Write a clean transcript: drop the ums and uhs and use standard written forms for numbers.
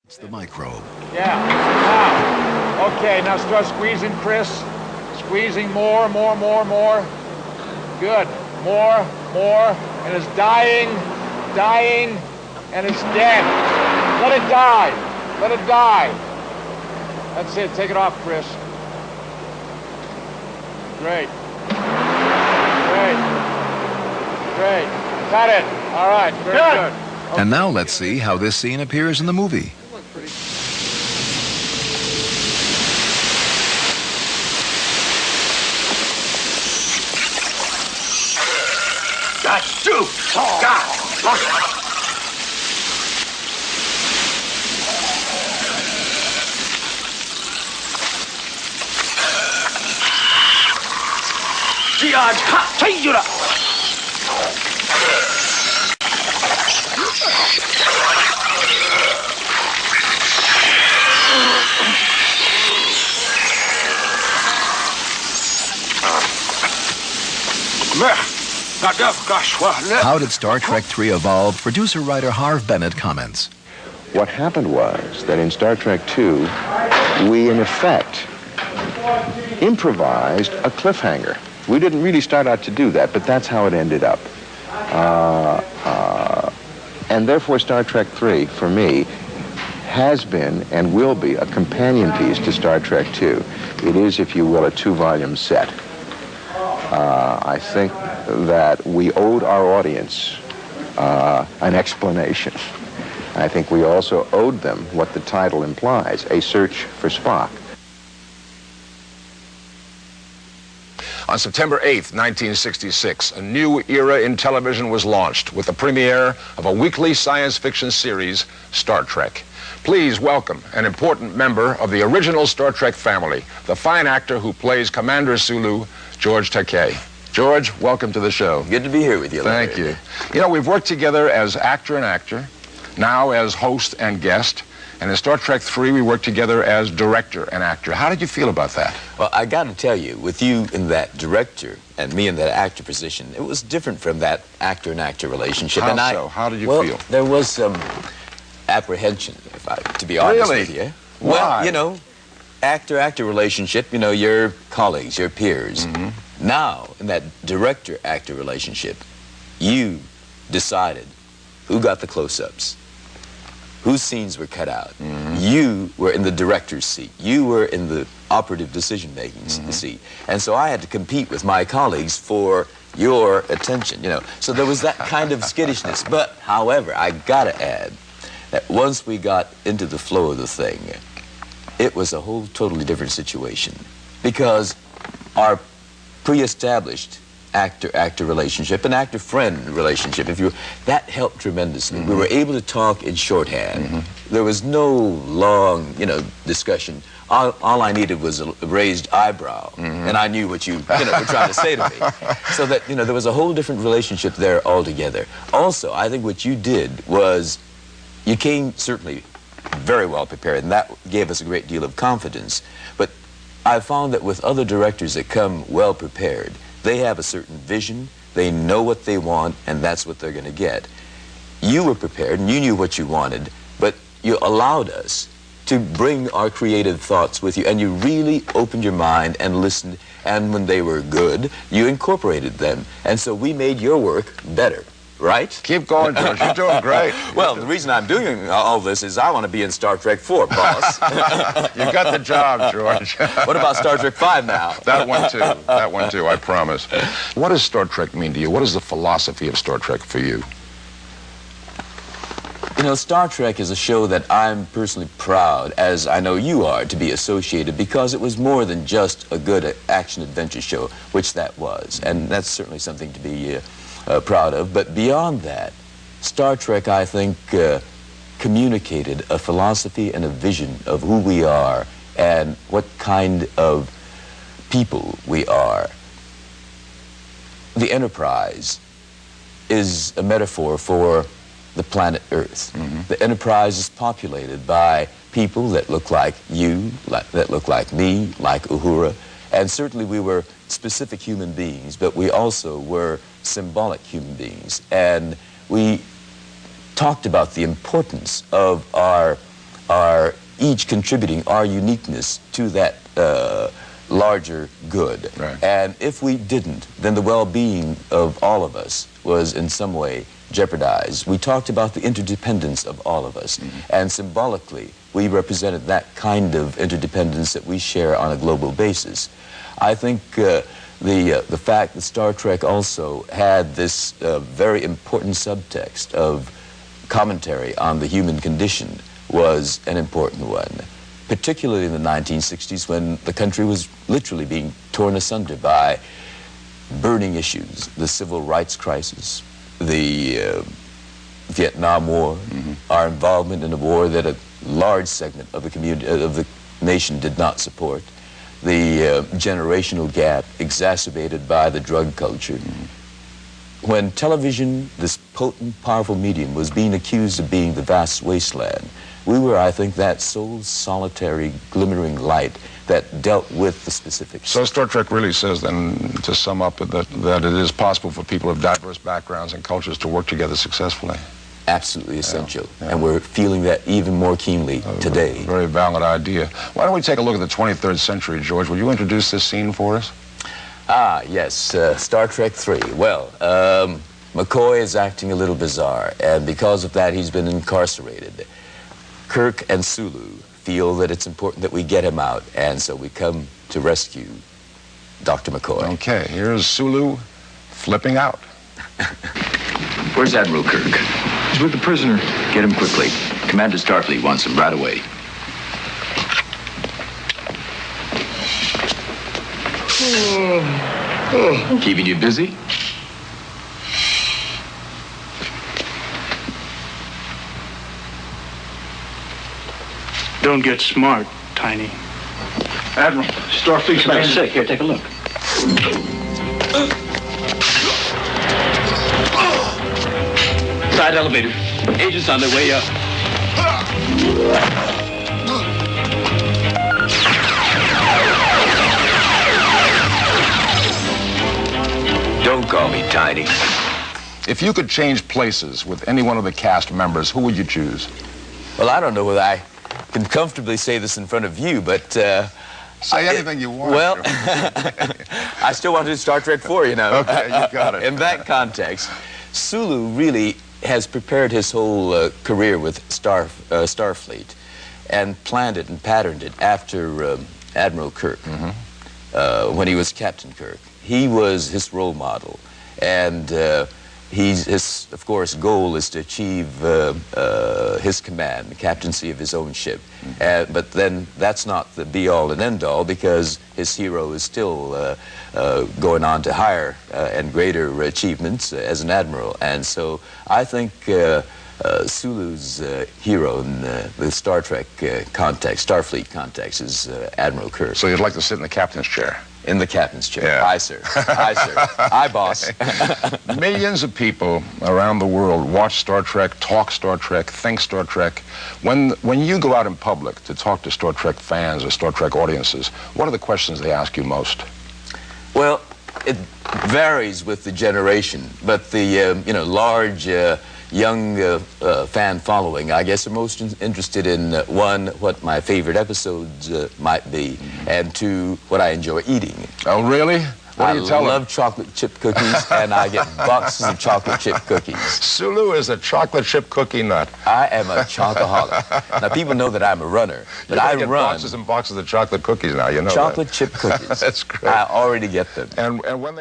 It's the microbe. Yeah. Now, okay, now start squeezing, Chris. Squeezing more. Good. More. And it's dying, and it's dead. Let it die. That's it. Take it off, Chris. Great. Cut it. All right. Very good. Okay. And now let's see how this scene appears in the movie. That's too. God. How did Star Trek III evolve? Producer-writer Harv Bennett comments. What happened was that in Star Trek II, we in effect improvised a cliffhanger. We didn't really start out to do that, but that's how it ended up. And therefore Star Trek III, for me, has been and will be a companion piece to Star Trek II. It is, if you will, a two-volume set. I think that we owed our audience an explanation. I think we also owed them what the title implies, A Search for Spock. On September 8th, 1966, a new era in television was launched with the premiere of a weekly science fiction series, Star Trek. Please welcome an important member of the original Star Trek family, the fine actor who plays Commander Sulu, George Takei. George, welcome to the show. Good to be here with you, Larry. Thank you. You know, we've worked together as actor and actor, now as host and guest, and in Star Trek III, we worked together as director and actor. How did you feel about that? Well, I got to tell you, with you in that director and me in that actor position, it was different from that actor and actor relationship. How and so? How did you feel? There was some apprehension, to be honest with you. Why? Well, you know, actor-actor relationship, you know, your colleagues, your peers. Mm-hmm. Now, in that director-actor relationship, you decided who got the close-ups, whose scenes were cut out. Mm-hmm. You were in the director's seat. You were in the operative decision-making seat. And so I had to compete with my colleagues for your attention, you know. So there was that kind of skittishness. But, however, I gotta add that once we got into the flow of the thing, it was a whole totally different situation. Because our pre-established actor-actor relationship, an actor-friend relationship, that helped tremendously. We were able to talk in shorthand. There was no long, discussion. All I needed was a raised eyebrow, and I knew what you were trying to say to me. So that, there was a whole different relationship there altogether. Also, I think what you did was you came certainly very well prepared, and that gave us a great deal of confidence. But I found that with other directors that come well prepared, they have a certain vision, they know what they want, and that's what they're going to get. You were prepared, and you knew what you wanted, but you allowed us to bring our creative thoughts with you, and you really opened your mind and listened, and when they were good, you incorporated them. And so we made your work better. Right? Keep going, George. You're doing great. Well, the reason I'm doing all this is I want to be in Star Trek 4, boss. You got the job, George. What about Star Trek 5 now? That one, too, I promise. What does Star Trek mean to you? What is the philosophy of Star Trek for you? You know, Star Trek is a show that I'm personally proud, as I know you are, to be associated, because it was more than just a good action-adventure show, which that was. And that's certainly something to be proud of. But beyond that, Star Trek, I think, communicated a philosophy and a vision of who we are and what kind of people we are. The Enterprise is a metaphor for the planet Earth. The Enterprise is populated by people that look like you, that look like me, like Uhura, and certainly we were specific human beings, but we also were symbolic human beings. And we talked about the importance of our are each contributing our uniqueness to that larger good. Right. And if we didn't, then the well-being of all of us was in some way jeopardized. We talked about the interdependence of all of us, and symbolically, we represented that kind of interdependence that we share on a global basis. I think the fact that Star Trek also had this very important subtext of commentary on the human condition was an important one, particularly in the 1960s when the country was literally being torn asunder by burning issues, the civil rights crisis, the Vietnam War, our involvement in a war that a large segment of the community, of the nation did not support, the generational gap exacerbated by the drug culture. When television, this potent, powerful medium, was being accused of being the vast wasteland, we were, I think, that sole solitary glimmering light that dealt with the specifics. So Star Trek really says then, to sum up, that it is possible for people of diverse backgrounds and cultures to work together successfully. Absolutely essential. Yeah. And we're feeling that even more keenly today. Very valid idea. Why don't we take a look at the 23rd century, George? Will you introduce this scene for us? Ah, yes, Star Trek 3. Well, McCoy is acting a little bizarre, and because of that, he's been incarcerated. Kirk and Sulu feel that it's important that we get him out, and so we come to rescue Dr. McCoy. Okay, here's Sulu flipping out. Where's Admiral Kirk? He's with the prisoner. Get him quickly. Commander Starfleet wants him right away. Keeping you busy? Don't get smart, Tiny. Admiral, Starfleet's Commander sick. Here, take a look. Side elevator. Agents on their way up. Don't call me Tiny. If you could change places with any one of the cast members, who would you choose? Well, I don't know whether I can comfortably say this in front of you, but... Say anything you want. Well, I still want to do Star Trek 4, you know. Okay, you got it. In that context, Sulu really has prepared his whole career with Starfleet and planned it and patterned it after Admiral Kirk, when he was Captain Kirk. He was his role model, and his, of course, goal is to achieve his command, the captaincy of his own ship. But then that's not the be-all and end-all, because his hero is still going on to higher and greater achievements as an admiral. And so I think Sulu's hero in the Star Trek context, Starfleet context, is Admiral Kirk. So you'd like to sit in the captain's chair? In the captain's chair. Yeah. Aye, sir. Aye, sir. Aye, boss. Millions of people around the world watch Star Trek, talk Star Trek, think Star Trek. When you go out in public to talk to Star Trek fans or Star Trek audiences, what are the questions they ask you most? Well, it varies with the generation, but the large young fan following, I guess, are most interested in one, what my favorite episodes might be, and two, what I enjoy eating. Oh, really? What do you tell them? I love chocolate chip cookies, and I get boxes of chocolate chip cookies. Sulu is a chocolate chip cookie nut. I am a chocoholic. Now, people know that I'm a runner, but I get run boxes and boxes of chocolate cookies now, you know chocolate chip cookies. That's great. I already get them. And when